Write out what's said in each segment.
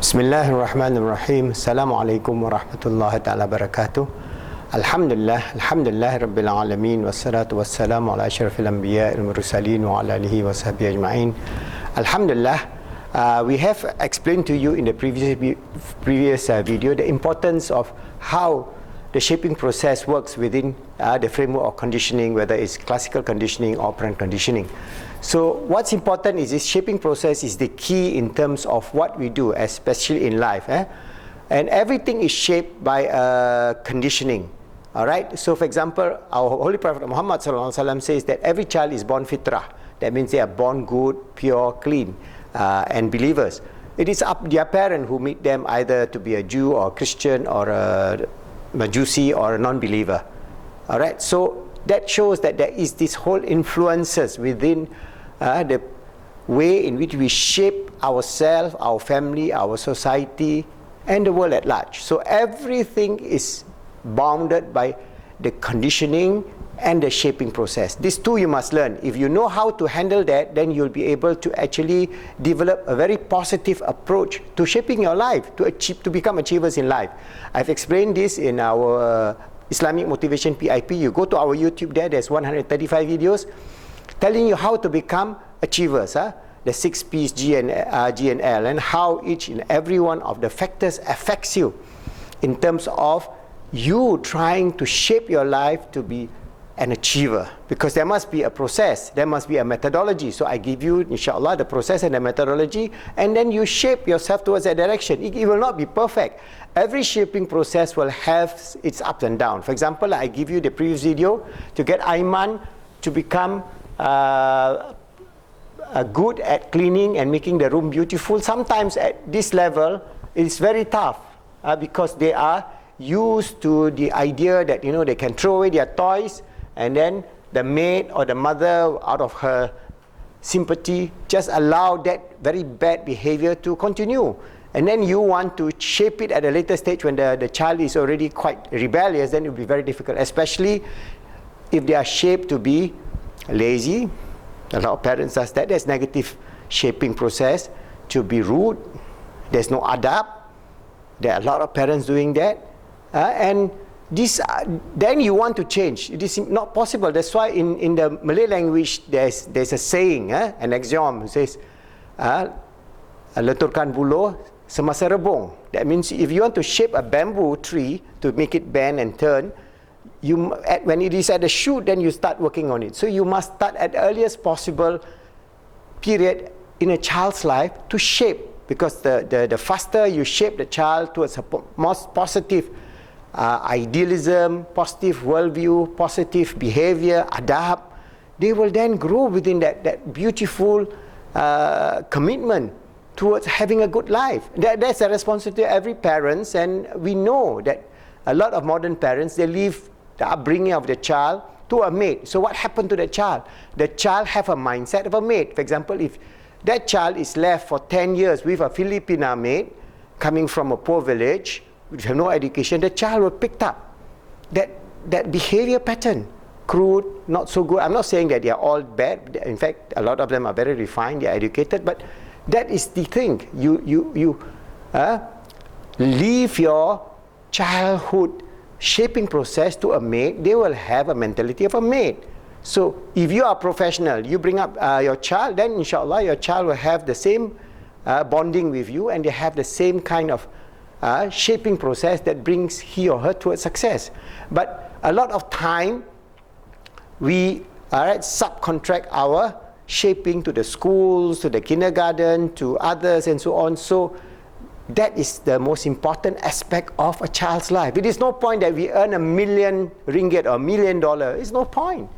Bismillahirrahmanirrahim. Assalamualaikum warahmatullahi ta'ala wabarakatuh. Alhamdulillah Rabbil Alamin. Wassalatu wassalamu ala asyrafil anbiya wal mursalin wa ala alihi wa sahbihi ajma'in. Alhamdulillah, we have explained to you in the previous video the importance of how the shaping process works within the framework of conditioning, whether it's classical conditioning or operant conditioning. So what's important is this shaping process is the key in terms of what we do, especially in life. And everything is shaped by conditioning. Alright, so for example, our Holy Prophet Muhammad ﷺ says that every child is born fitrah. That means they are born good, pure, clean, and believers. It is up to their parent who meet them either to be a Jew or a Christian or a Majusi or a non-believer. Alright, so that shows that there is this whole influences within the way in which we shape ourselves, our family, our society, and the world at large. So everything is bounded by the conditioning and the shaping process. These two you must learn. If you know how to handle that, then you'll be able to actually develop a very positive approach to shaping your life, to become achievers in life. I've explained this in our Islamic Motivation PIP. You go to our YouTube there's 135 videos telling you how to become achievers, the 6 P's, G and L, and how each and every one of the factors affects you in terms of you trying to shape your life to be an achiever, because there must be a process, there must be a methodology. So I give you, inshallah, the process and the methodology, and then you shape yourself towards that direction. It will not be perfect. Every shaping process will have its ups and downs. For example, I give you the previous video to get Aiman to become good at cleaning and making the room beautiful. Sometimes at this level, it's very tough because they are used to the idea that they can throw away their toys, and then the maid or the mother, out of her sympathy, just allow that very bad behavior to continue. And then you want to shape it at a later stage when the child is already quite rebellious, then it will be very difficult, especially if they are shaped to be lazy. A lot of parents does that. There's negative shaping process. To be rude, there's no adab. There are a lot of parents doing that. And this, then you want to change. It is not possible. That's why in the Malay language there's a saying, an axiom, it says, leturkan buluh semasa rebung. That means if you want to shape a bamboo tree to make it bend and turn, when it is at the shoot, then you start working on it. So you must start at the earliest possible period in a child's life to shape, because the faster you shape the child towards a most positive idealism, positive worldview, positive behavior, adab, they will then grow within that beautiful commitment towards having a good life. That's a responsibility of every parent, and we know that a lot of modern parents, they leave the upbringing of the child to a maid. So what happened to the child? The child have a mindset of a maid. For example, if that child is left for 10 years with a Filipina maid coming from a poor village, which have no education, the child will pick up that behavior pattern. Crude, not so good. I'm not saying that they are all bad. In fact, a lot of them are very refined, they are educated, but that is the thing. You leave your childhood shaping process to a maid, they will have a mentality of a maid. So if you are professional, you bring up your child, then inshallah your child will have the same bonding with you, and they have the same kind of shaping process that brings he or her towards success. But a lot of time we subcontract our shaping to the schools, to the kindergarten, to others, and so on. So that is the most important aspect of a child's life. It is no point that we earn ringgit 1 million or $1 million. It's no point.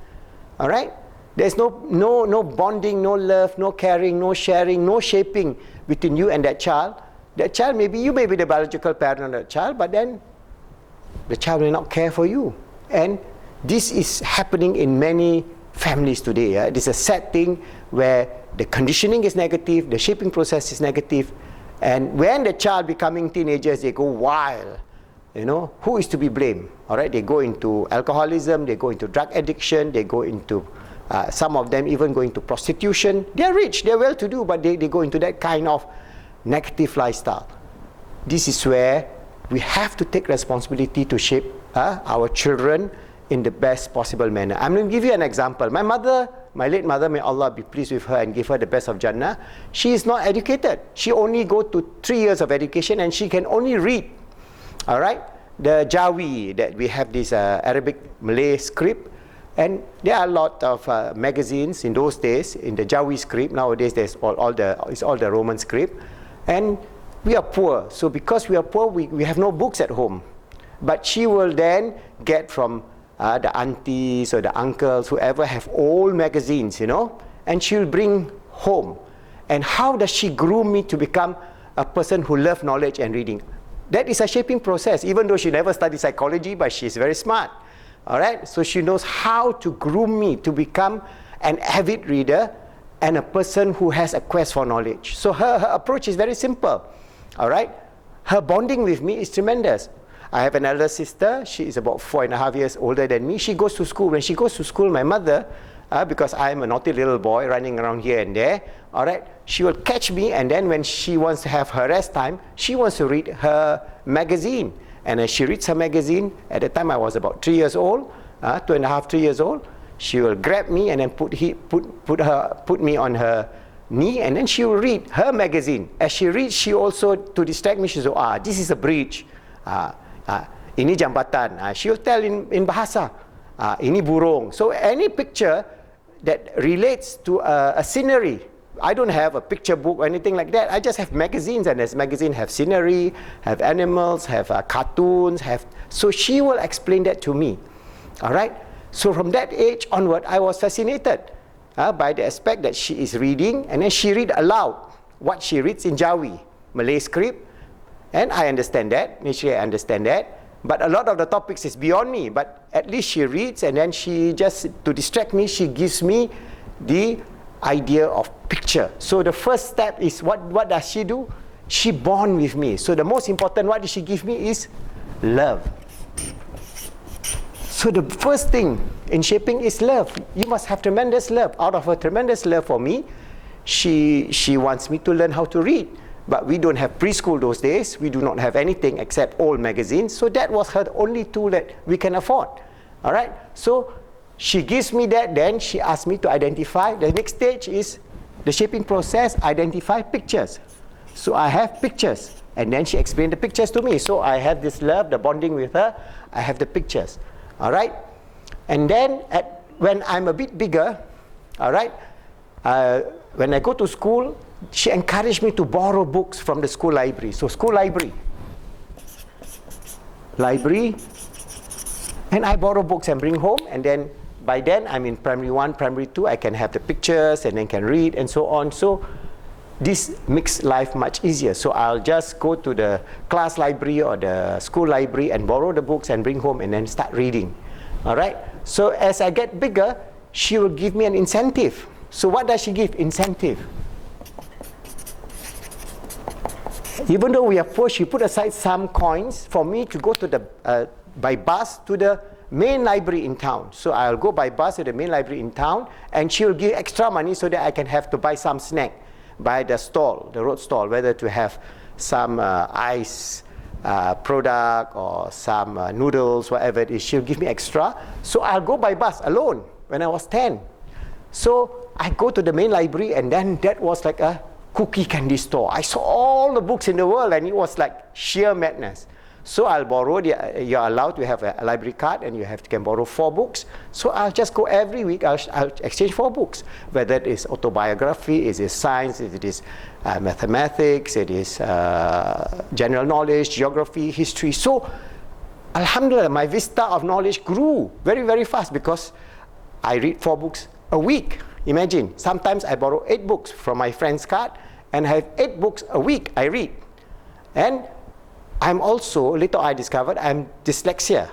All right? There's no bonding, no love, no caring, no sharing, no shaping between you and that child. That child, you may be the biological parent of that child, but then the child will not care for you. And this is happening in many families today. It is a sad thing where the conditioning is negative, the shaping process is negative, and when the child becoming teenagers, they go wild. Who is to be blamed? All right, they go into alcoholism, they go into drug addiction, they go into some of them even go into prostitution. They are rich, they are well-to-do, but they go into that kind of negative lifestyle. this is where we have to take responsibility to shape our children in the best possible manner. I'm going to give you an example. My mother, my late mother, may Allah be pleased with her and give her the best of Jannah, she is not educated. She only go to 3 years of education and she can only read. All right? The Jawi, that we have this Arabic Malay script, and there are a lot of magazines in those days in the Jawi script. Nowadays there's it's all the Roman script, and we are poor. So because we are poor, we have no books at home. But she will then get from the aunties or the uncles, whoever have old magazines, you know, and she'll bring home. And how does she groom me to become a person who loves knowledge and reading? That is a shaping process, even though she never studied psychology, but she's very smart. All right, so she knows how to groom me to become an avid reader and a person who has a quest for knowledge. So her approach is very simple. All right, her bonding with me is tremendous. I have an elder sister. She is about 4.5 years older than me. She goes to school. When she goes to school, my mother, because I am a naughty little boy running around here and there, all right, she will catch me, and then when she wants to have her rest time, she wants to read her magazine. And as she reads her magazine, at the time I was about 3 years old, 2.5, 3 years old, she will grab me and then put me on her knee, and then she will read her magazine. As she reads, she also, to distract me, she will say, this is a bridge, ini jambatan. She will tell in bahasa, ini burung. So any picture that relates to a scenery. I don't have a picture book or anything like that. I just have magazines, and as magazines have scenery, have animals, have cartoons, so she will explain that to me. All right. So from that age onward, I was fascinated by the aspect that she is reading, and then she read aloud what she reads in Jawi, Malay script, and I understand that. Naturally, I understand that. But a lot of the topics is beyond me. But at least she reads, and then she just, to distract me, she gives me the idea of picture. So the first step is, what does she do? She bond with me. So the most important, what does she give me, is love. So the first thing in shaping is love. You must have tremendous love. Out of her tremendous love for me, she wants me to learn how to read. But we don't have preschool those days. We do not have anything except old magazines. So that was her only tool that we can afford. All right? So she gives me that, then she asks me to identify. The next stage is the shaping process, identify pictures. So I have pictures, and then she explained the pictures to me. So I have this love, the bonding with her, I have the pictures. All right? And then when I'm a bit bigger, all right, when I go to school, she encouraged me to borrow books from the school library. So school library, and I borrow books and bring home, and then by then I'm in primary 1, primary 2, I can have the pictures and then can read and so on. So this makes life much easier. So I'll just go to the class library or the school library and borrow the books and bring home and then start reading. All right? So as I get bigger, she will give me an incentive. So what does she give? Incentive. Even though we are poor, she put aside some coins for me to go to the by bus to the main library in town. So I'll go by bus to the main library in town, and she'll give extra money so that I can have to buy some snack by the stall, the road stall, whether to have some ice product or some noodles, whatever it is. She'll give me extra. So I'll go by bus alone when I was 10. So I go to the main library, and then that was like a cookie candy store. I saw all the books in the world, and it was like sheer madness. So I'll borrow, you're allowed to have a library card, and you can borrow 4 books. So I'll just go every week, I'll exchange 4 books. Whether it is autobiography, it is science, it is mathematics, it is general knowledge, geography, history. So Alhamdulillah, my vista of knowledge grew very, very fast because I read 4 books a week. Imagine, sometimes I borrow 8 books from my friend's card, and I have 8 books a week I read. And I'm also, later I discovered, I'm dyslexia.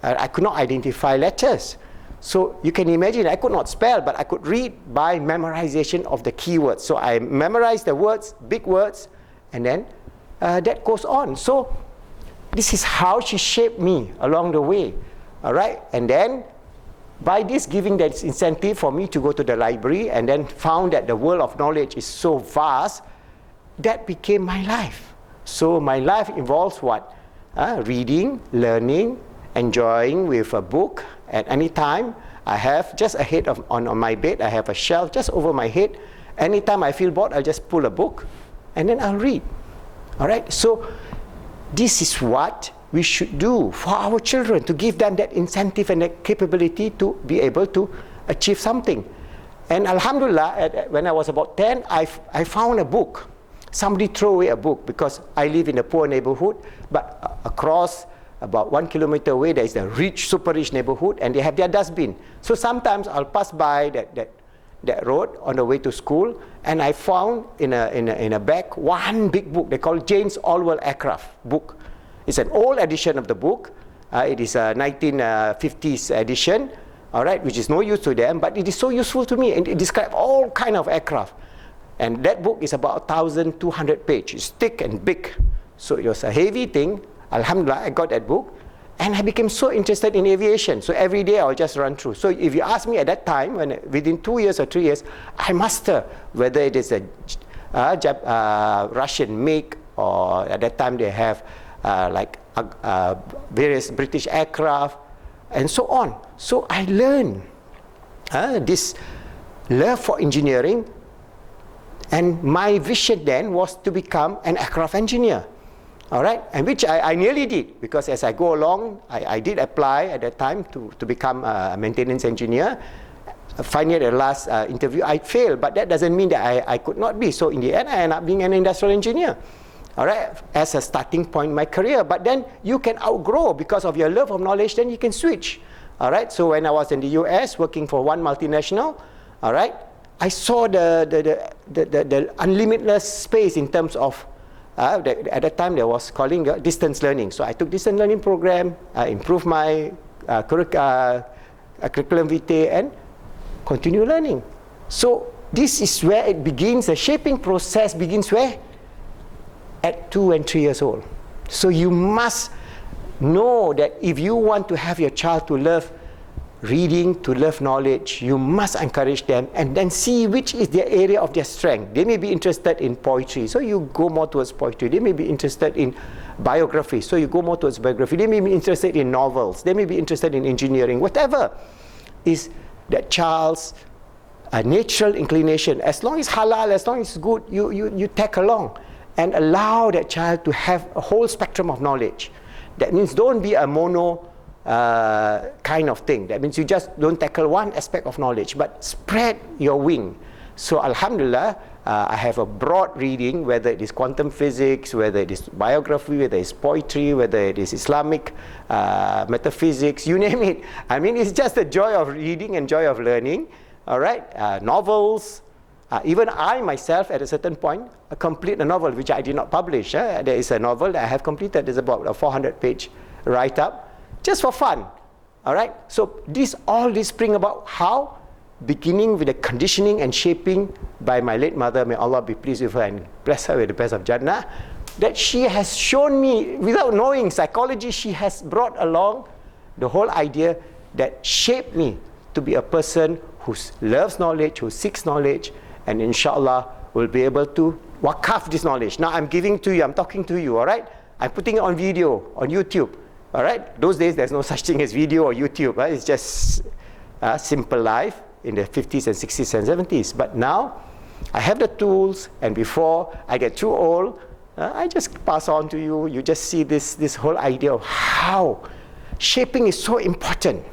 I could not identify letters. So you can imagine, I could not spell, but I could read by memorization of the keywords. So I memorized the words, big words, and then that goes on. So this is how she shaped me along the way. All right? And then by this giving that incentive for me to go to the library, and then found that the world of knowledge is so vast, that became my life. So my life involves what? Reading, learning, enjoying with a book. At any time, I have just ahead of on my bed, I have a shelf just over my head. Anytime I feel bored, I'll just pull a book and then I'll read. All right? So this is what we should do for our children, to give them that incentive and that capability to be able to achieve something. And Alhamdulillah, when I was about 10, I found a book. Somebody threw away a book because I live in a poor neighborhood, but across about 1 kilometer away, there is a rich, super rich neighborhood, and they have their dustbin. So sometimes I'll pass by that road on the way to school, and I found in a bag one big book. They call it Jane's All-World Aircraft book. It's an old edition of the book. It is a 1950s edition, all right, which is no use to them, but it is so useful to me, and it describes all kind of aircraft. And that book is about 1,200 pages. It's thick and big. So it was a heavy thing. Alhamdulillah, I got that book. And I became so interested in aviation. So every day I'll just run through. So if you ask me at that time, within 2 years or 3 years, I master whether it is a Russian make, or at that time they have various British aircraft, and so on. So I learned this love for engineering, and my vision then was to become an aircraft engineer. All right, and which I nearly did, because as I go along, I did apply at that time to become a maintenance engineer. Finally, at the last interview, I failed, but that doesn't mean that I could not be. So in the end, I ended up being an industrial engineer, all right, as a starting point in my career. But then you can outgrow because of your love of knowledge, then you can switch, all right. So when I was in the US working for one multinational, all right, I saw the unlimitless space in terms of at that time they was calling distance learning. So I took distance learning program, improved my curriculum vitae, and continue learning. So this is where it begins. The shaping process begins where? At 2 and 3 years old. So you must know that if you want to have your child to love reading, to love knowledge, you must encourage them and then see which is their area of their strength. They may be interested in poetry, so you go more towards poetry. They may be interested in biography, so you go more towards biography. They may be interested in novels. They may be interested in engineering. Whatever is that child's natural inclination, as long as halal, as long as it's good, you tag along and allow that child to have a whole spectrum of knowledge. That means don't be a mono kind of thing. That means you just don't tackle one aspect of knowledge, but spread your wing. So Alhamdulillah, I have a broad reading, whether it is quantum physics, whether it is biography, whether it is poetry, whether it is Islamic metaphysics, you name it. I mean, it's just the joy of reading and joy of learning. All right, novels. Even I myself, at a certain point, complete a novel which I did not publish. There is a novel that I have completed. It's about a 400-page write-up, just for fun. All right. So all this bring about how? Beginning with the conditioning and shaping by my late mother, may Allah be pleased with her and bless her with the best of Jannah, that she has shown me, without knowing psychology, she has brought along the whole idea that shaped me to be a person who loves knowledge, who seeks knowledge, and inshallah will be able to wakaf this knowledge. Now I'm giving to you, I'm talking to you, all right? I'm putting it on video, on YouTube, all right? Those days there's no such thing as video or YouTube, right? It's just simple life in the 50s and 60s and 70s. But now I have the tools, and before I get too old, I just pass on to you. You just see this whole idea of how shaping is so important.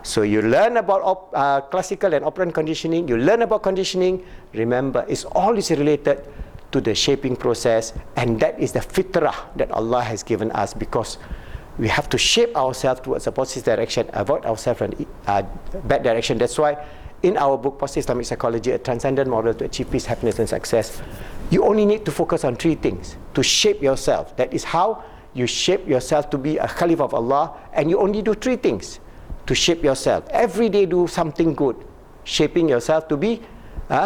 So you learn about classical and operant conditioning, you learn about conditioning. Remember, it's always related to the shaping process, and that is the fitrah that Allah has given us, because we have to shape ourselves towards a positive direction, avoid ourselves from bad direction. That's why in our book, Positive Islamic Psychology, a transcendent model to achieve peace, happiness, and success, you only need to focus on 3 things to shape yourself. That is how you shape yourself to be a Khalif of Allah, and you only do 3 things to shape yourself. Every day do something good, shaping yourself to be,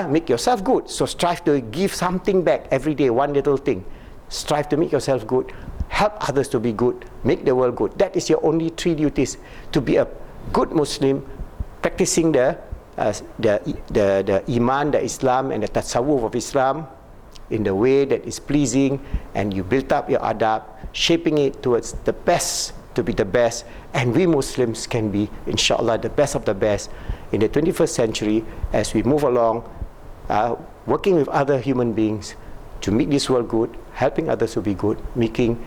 make yourself good. So strive to give something back every day, one little thing. Strive to make yourself good, help others to be good, make the world good. That is your only 3 duties, to be a good Muslim, practicing the Iman, the Islam, and the Tasawwuf of Islam, in the way that is pleasing, and you build up your adab, shaping it towards the best, to be the best, and we Muslims can be, inshallah, the best of the best in the 21st century as we move along, working with other human beings to make this world good, helping others to be good, making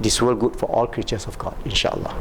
this world good for all creatures of God, inshallah.